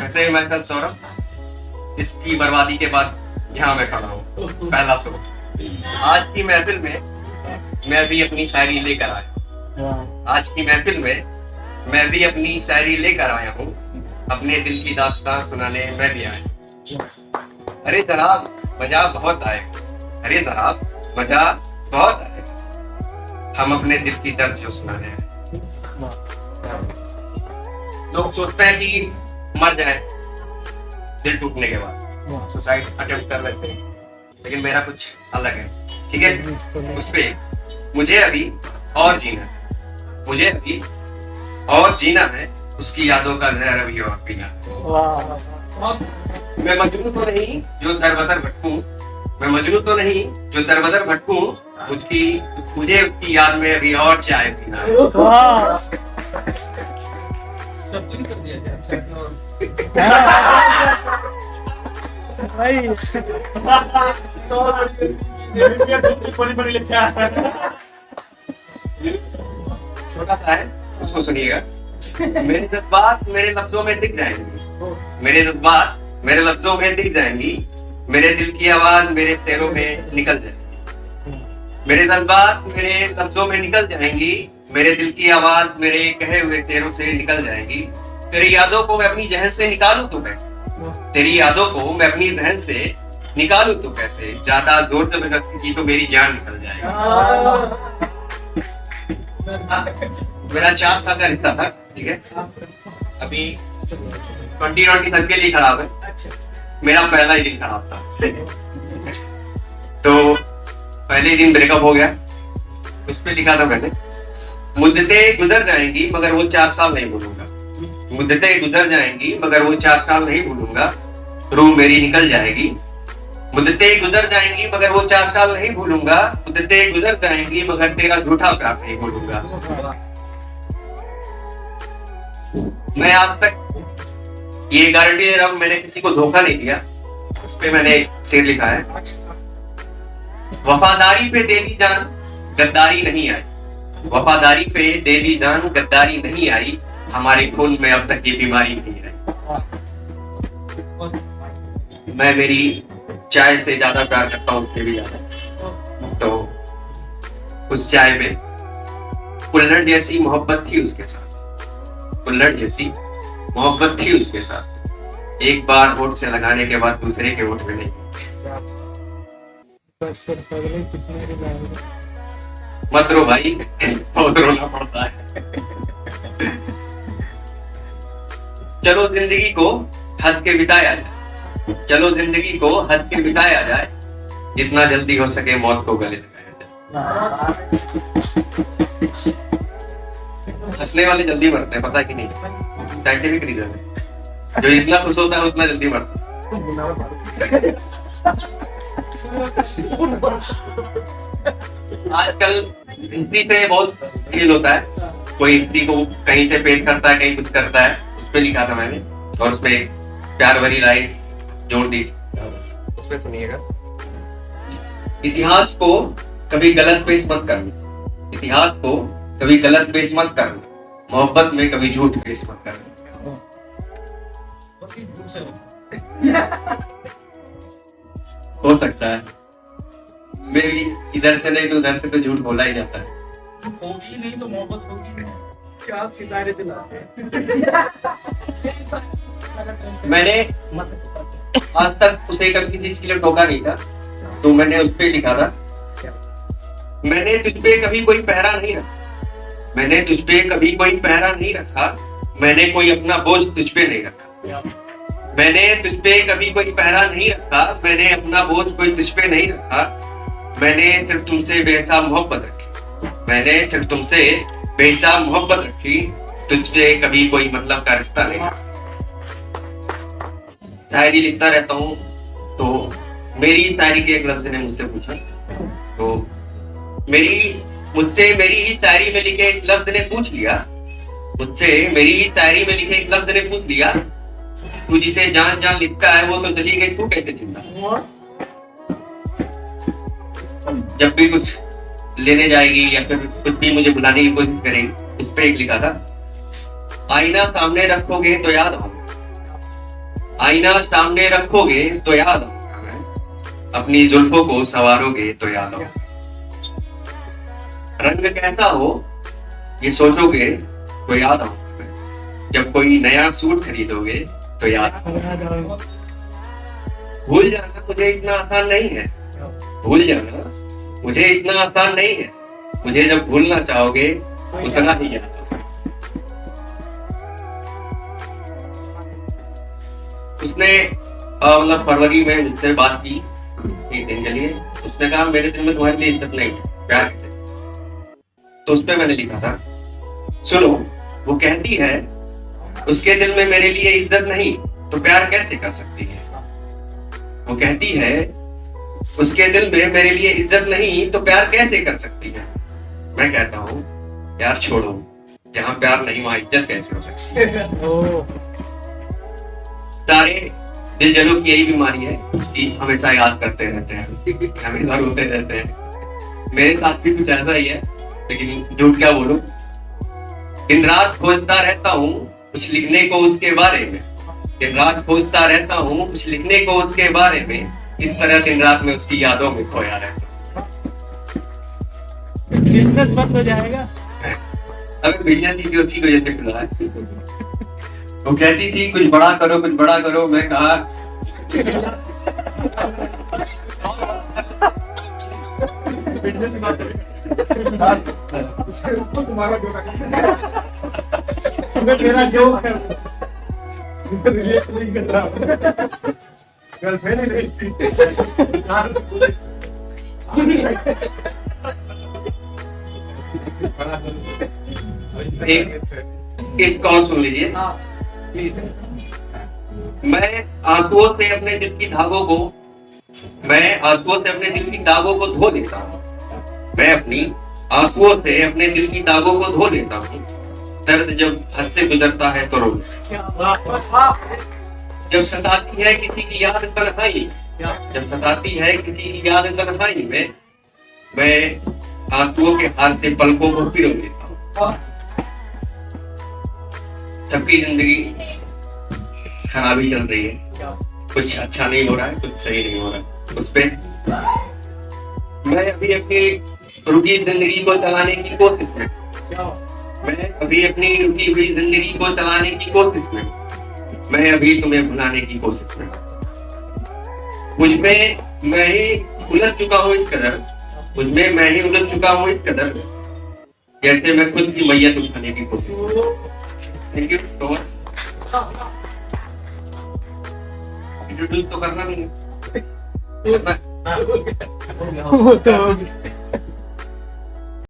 वैसे मैं सर सौरभ इसकी बर्बादी के बाद यहाँ मैं खड़ा हूँ। पहला शो आज की महफिल में मैं भी अपनी शायरी लेकर आया। आज की महफिल में मैं भी अपनी शायरी लेकर आया हूँ। अपने दिल की दास्तान सुनाने मैं भी आया। अरे जनाब मजा बहुत आएगा, अरे जनाब मजा बहुत आएगा, हम अपने दिल की दर्द जो सुनाने आए। लोग सोचते हैं कि मर जाए दिल टूटने के बाद, सुसाइड अटेम्प्ट कर लेते हैं, लेकिन मेरा कुछ अलग है। ठीक है, उस पे मुझे अभी और जीना है, मुझे अभी और जीना है, उसकी यादों का जहर अभी और पीना है। मैं मजनू तो नहीं जो दरबदर भटकूं, मैं मजनू तो नहीं जो दरबदर भटकूं, मुझे उसकी याद में अभी और चाय पीना है। छोटा सा है, उसको सुनिएगा। मेरे जज्बात मेरे लफ्जों में दिख जाएंगी, मेरे जज्बात मेरे लफ्जों में दिख जाएंगी, मेरे दिल की आवाज मेरे शेरों में निकल जाएगी। मेरे जज्बात मेरे लफ्जों में निकल जाएंगी, मेरे दिल की आवाज मेरे कहे हुए शेरों से निकल जाएगी। तेरी यादों को मैं अपनी जहन से निकालूं तो कैसे, तेरी यादों को मैं अपनी जहन से निकालूं तो कैसे, ज्यादा जोर जबरदस्ती की तो मेरी जान निकल जाएगी। मेरा 4 साल का रिश्ता था, ठीक है, अभी 20 सबके लिए खराब है, मेरा पहला ही दिन खराब था। तो पहले दिन ब्रेकअप हो गया, उस पे लिखा था मैंने, मुद्दतें गुजर जाएंगी मगर वो 4 साल नहीं भूलूंगा, मुद्दतें गुजर जाएंगी मगर वो 4 साल नहीं भूलूंगा, रूह मेरी निकल जाएगी। मुद्दतें गुजर जाएंगी मगर वो 4 साल नहीं भूलूंगा, मुद्दतें गुजर जाएंगी मगर तेरा झूठा प्यार नहीं भूलूंगा। मैं आज तक ये गारंटी दे रहा हूं, मैंने किसी को धोखा नहीं दिया। उस पे मैंने एक शेर लिखा है, वफादारी पे दे दी जान गद्दारी नहीं आई, वफादारी पे दे दी जान गद्दारी नहीं आई, हमारे खून में अब तक ये बीमारी नहीं आई। मैं मेरी चाय से ज्यादा प्यार करता हूँ, उससे भी ज्यादा। तो उस चाय में कुल्हड़ जैसी मोहब्बत थी उसके साथ, कुल्हड़ जैसी मोहब्बत थी उसके साथ, एक बार होठ से लगाने के बाद दूसरे के होठ में नहीं। मत रो भाई, बहुत रोना पड़ता है। चलो जिंदगी को हंस के बिताया जाए, चलो जिंदगी को हंस के बिताया जाए, जितना जल्दी हो सके मौत को गले लगाया जाए। हंसने वाले जल्दी मरते हैं, पता कि नहीं, साइंटिफिक रीजन है। जो इतना खुश होता है उतना जल्दी मरता है। आजकल हिस्ट्री से बहुत फील होता है, कोई हिस्ट्री को कहीं से पेश करता है, कहीं कुछ करता है, उस पर लिखा था मैंने, और उस पर प्यार भरी लाइन जोड़ दी, उस पर सुनिएगा। इतिहास को कभी गलत पेश मत करना, इतिहास को कभी गलत पेश मत करना, मोहब्बत में कभी झूठ पेश मत करना। हो सकता है मेरी इधर से नहीं तो उधर से तो झूठ बोला ही जाता है। होगी नहीं तो मोहब्बत होगी नहीं, क्या आप सितारे दिलाते हैं। मैंने आज तक उसे कभी किसी चीज के लिए टोका नहीं था, तो मैंने उस पर लिखा था, मैंने तुझ पे कभी कोई पहरा नहीं रखा, मैंने तुझ पे कभी कोई पहरा नहीं रखा, मैंने कोई अपना बोझ तुझ पे नहीं रखा, मैंने तुझ पे कभी कोई पहरा नहीं रखा, मैंने अपना बोझ कोई तुझ पे नहीं रखा, मैंने सिर्फ तुमसे बेहिसाब मोहब्बत रखी, मैंने सिर्फ तुमसे बेहिसाब मोहब्बत रखी, तुझसे कभी कोई मतलब का रिश्ता नहीं। शायरी लिखता रहता हूँ, तो मेरी शायरी के एक लफ्ज ने मुझसे पूछा, तो मुझसे मेरी ही शायरी में लिखे एक लफ्ज ने पूछ लिया, मुझसे मेरी ही शायरी में लिखे एक लफ्ज ने पूछ लिया, तू जिसे जान जान लिखता है वो तो चली गई, तू कैसे जिंदा। जब भी कुछ लेने जाएगी या फिर कुछ भी मुझे बुलाने की कोशिश करेगी, उस पर एक लिखा था, आईना सामने रखोगे तो याद आऊंगा, आईना सामने रखोगे तो याद आऊंगा मैं, अपनी जुल्फों को संवारोगे तो याद आऊंगा। रंग कैसा हो ये सोचोगे तो याद आऊंगा मैं, जब कोई नया सूट खरीदोगे तो याद आऊंगा। भूल जाना मुझे इतना आसान नहीं है, भूल जाना मुझे इतना आसान नहीं है, मुझे जब भूलना चाहोगे उतना ही याद। उसने मतलब फरवरी में मुझसे बात की 1 दिन के लिए। उसने कहा मेरे दिल में तुम्हारे लिए इज्जत नहीं है, प्यार है। तो उस पर मैंने लिखा था, सुनो वो कहती है उसके दिल में मेरे लिए इज्जत नहीं तो प्यार कैसे कर सकती है। वो कहती है उसके दिल में मेरे लिए इज्जत नहीं तो प्यार कैसे कर सकती है। मैं कहता हूँ यार छोड़ो, जहाँ प्यार नहीं वहाँ इज्जत कैसे हो सकती है। सारे दिल जलों की यही बीमारी है कि हमेशा याद करते रहते हैं, हमेशा रोते रहते हैं। मेरे साथ भी कुछ ऐसा ही है, लेकिन झूठ क्या बोलूं। दिन रात खोजता रहता हूँ कुछ लिखने को उसके बारे में, दिन रात खोजता रहता हूँ कुछ लिखने को उसके बारे में, इस तरह दिन रात में उसकी यादों में खोया रहता हूं। बिजनेस बंद हो जाएगा। अभी बिजनेस ही उसी वजह से खुला है। वो कहती थी कुछ बड़ा करो कुछ बड़ा करो, मैं कहा मेरा जोक है, रिलेट नहीं कर रहा, गर्लफ्रेंड ही नहीं थी। एक कॉल सुन लीजिए। मैं आंसुओं से अपने दिल की धागों को धो लेता हूँ। मैं अपनी आंसुओं से अपने दिल की दागों को धो लेता हूँ। दर्द जब हद से गुजरता है तो रो, जब सताती है किसी की याद तन्हाई, जब सताती है किसी की याद तन्हाई में, मैं आंसुओं के हाथ से पलकों को पिरो लेता हूँ। सबकी जिंदगी खराबी चल रही है, कुछ अच्छा नहीं हो रहा है, कुछ सही नहीं हो रहा है। उस पे मैं अभी अपनी रुकी जिंदगी को चलाने की कोशिश में, मैं अभी अपनी रुकी हुई जिंदगी को चलाने की कोशिश में, मैं अभी तुम्हें भुलाने की कोशिश में। मुझमें मैं ही उलझ चुका हूँ इस कदर, मुझमें मैं ही उलझ चुका हूँ इस कदर, जैसे मैं खुद की मैयत उठाने की कोशिश। Thank you so much. Introduce तो करना नहीं है।